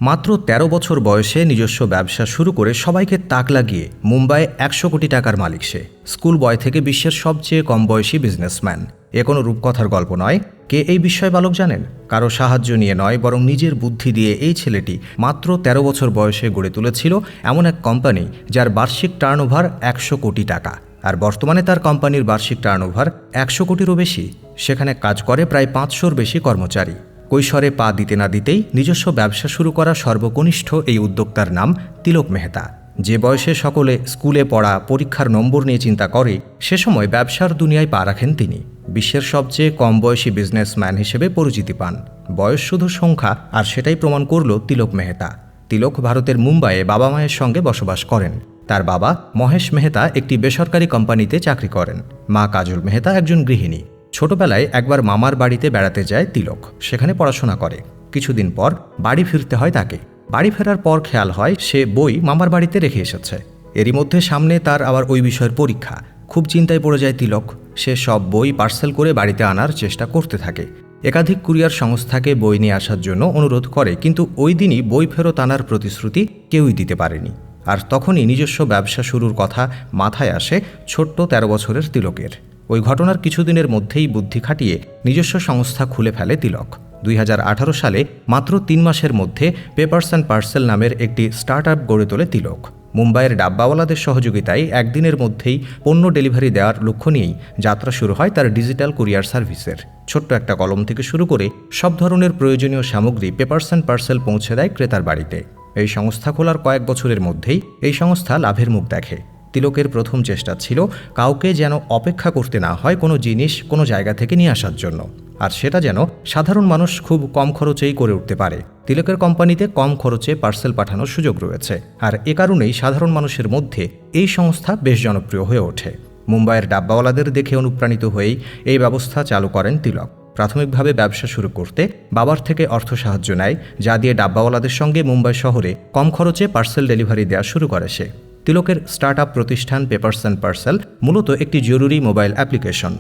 মাত্র ১৩ বছর বয়সে নিজস্ব ব্যবসা শুরু করে সবাইকে তাক লাগিয়ে মুম্বাই ১০০ কোটি টাকার মালিক সে। স্কুল বয় থেকে বিশ্বের সবচেয়ে কম বয়সী বিজনেসম্যান। এ কোনো রূপকথার গল্প নয়। কে এই বিস্ময় বালক জানেন? কারো সাহায্য নিয়ে নয়, বরং নিজের বুদ্ধি দিয়ে এই ছেলেটি মাত্র ১৩ বছর বয়সে গড়ে তুলেছিল এমন এক কোম্পানি যার বার্ষিক টার্নওভার ১০০ কোটি টাকা। আর বর্তমানে তার কোম্পানির বার্ষিক টার্নওভার ১০০ কোটিরও বেশি। সেখানে কাজ করে প্রায় ৫০০-র বেশি কর্মচারী। কৈশোরে পা দিতে না দিতেই নিজস্ব ব্যবসা শুরু করা সর্বকনিষ্ঠ এই উদ্যোক্তার নাম তিলক মেহতা। যে বয়সে সকলে স্কুলে পড়া, পরীক্ষার নম্বর নিয়ে চিন্তা করে, সে সময় ব্যবসার দুনিয়ায় পা রাখেন তিনি। বিশ্বের সবচেয়ে কম বয়সী বিজনেসম্যান হিসেবে পরিচিতি পান। বয়স শুধু সংখ্যা, আর সেটাই প্রমাণ করল তিলক মেহতা। তিলক ভারতের মুম্বাইয়ে বাবা মায়ের সঙ্গে বসবাস করেন। তার বাবা মহেশ মেহতা একটি বেসরকারি কোম্পানিতে চাকরি করেন। মা কাজল মেহতা একজন গৃহিণী। ছোটবেলায় একবার মামার বাড়িতে বেড়াতে যায় তিলক। সেখানে পড়াশোনা করে। কিছুদিন পর বাড়ি ফিরতে হয় তাকে। বাড়ি ফেরার পর খেয়াল হয় সে বই মামার বাড়িতে রেখে এসেছে। এরই মধ্যে সামনে তার আবার ওই বিষয়ের পরীক্ষা। খুব চিন্তায় পড়ে যায় তিলক। সে সব বই পার্সেল করে বাড়িতে আনার চেষ্টা করতে থাকে। একাধিক কুরিয়ার সংস্থাকে বই নিয়ে আসার জন্য অনুরোধ করে, কিন্তু ওই দিনই বই ফেরত আনার প্রতিশ্রুতি কেউই দিতে পারেনি। আর তখনই নিজস্ব ব্যবসা শুরুর কথা মাথায় আসে ছোট্ট ১৩ বছরের তিলকের। ওই ঘটনার কিছুদিনের মধ্যেই বুদ্ধি খাটিয়ে নিজস্ব সংস্থা খুলে ফেলে তিলক। ২০১৮ সালে মাত্র ৩ মাসের মধ্যে পেপারস অ্যান্ড পার্সেল নামের একটি স্টার্টআপ গড়ে তোলে তিলক। মুম্বাইয়ের ডাব্বাওয়ালাদের সহযোগিতায় একদিনের মধ্যেই পণ্য ডেলিভারি দেওয়ার লক্ষ্য নিয়েই যাত্রা শুরু হয় তার ডিজিটাল কুরিয়ার সার্ভিসের। ছোট্ট একটা কলম থেকে শুরু করে সব ধরনের প্রয়োজনীয় সামগ্রী পেপারস অ্যান্ড পার্সেল পৌঁছে দেয় ক্রেতার বাড়িতে। এই সংস্থা খোলার কয়েক বছরের মধ্যেই এই সংস্থা লাভের মুখ দেখে। তিলকের প্রথম চেষ্টা ছিল কাউকে যেন অপেক্ষা করতে না হয় কোনো জিনিস কোনো জায়গা থেকে নিয়ে আসার জন্য, আর সেটা যেন সাধারণ মানুষ খুব কম খরচেই করে উঠতে পারে। তিলকের কোম্পানিতে কম খরচে পার্সেল পাঠানোর সুযোগ রয়েছে, আর এ কারণেই সাধারণ মানুষের মধ্যে এই সংস্থা বেশ জনপ্রিয় হয়ে ওঠে। মুম্বাইয়ের ডাব্বাওয়ালাদের দেখে অনুপ্রাণিত হয়েই এই ব্যবস্থা চালু করেন তিলক। প্রাথমিকভাবে ব্যবসা শুরু করতে বাবার থেকে অর্থ সাহায্য নেয়, যা দিয়ে ডাব্বাওয়ালাদের সঙ্গে মুম্বাই শহরে কম খরচে পার্সেল ডেলিভারি দেওয়া শুরু করে সে। তিলকের স্টার্টআপ প্রতিষ্ঠান পেপারস অ্যান্ড পার্সেল মূলত একটি জরুরি মোবাইল অ্যাপ্লিকেশন।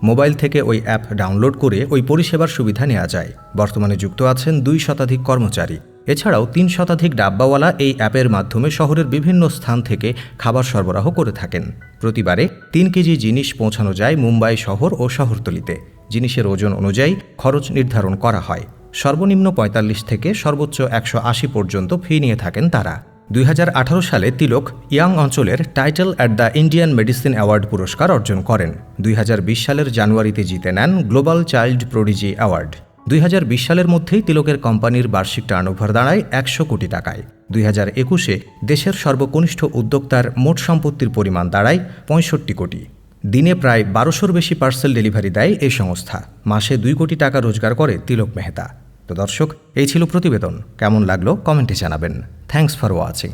মোবাইল থেকে ওই অ্যাপ ডাউনলোড করে ওই পরিষেবার সুবিধা নেওয়া যায়। বর্তমানে যুক্ত আছেন ২ শতাধিক কর্মচারী। এছাড়াও ৩ শতাধিক ডাব্বাওয়ালা এই অ্যাপের মাধ্যমে শহরের বিভিন্ন স্থান থেকে খাবার সরবরাহ করে থাকেন। প্রতিবারে ৩ কেজি জিনিস পৌঁছানো যায় মুম্বাই শহর ও শহরতলিতে। জিনিসের ওজন অনুযায়ী খরচ নির্ধারণ করা হয়। সর্বনিম্ন ৪৫ থেকে সর্বোচ্চ ১৮০ পর্যন্ত ফি নিয়ে থাকেন তারা। ২০১৮ সালে তিলক ইয়াং অঞ্চলের title at the Indian medicine award পুরস্কার অর্জন করেন। ২০২০ সালের জানুয়ারিতে জিতে নেন গ্লোবাল চাইল্ড প্রোডিজি অ্যাওয়ার্ড। ২০২০ সালের মধ্যেই তিলকের কোম্পানির বার্ষিক টার্নওভার দাঁড়ায় ১০০ কোটি টাকায়। ২০২১-এ দেশের সর্বকনিষ্ঠ উদ্যোক্তার মোট সম্পত্তির পরিমাণ দাঁড়ায় ৬৫ কোটি। দিনে প্রায় ১২০০-র বেশি পার্সেল ডেলিভারি দেয় এই সংস্থা। মাসে ২ কোটি টাকা রোজগার করে তিলক মেহতা। তো দর্শক, এই ছিল প্রতিবেদন। কেমন লাগলো কমেন্টে জানাবেন। Thanks for watching.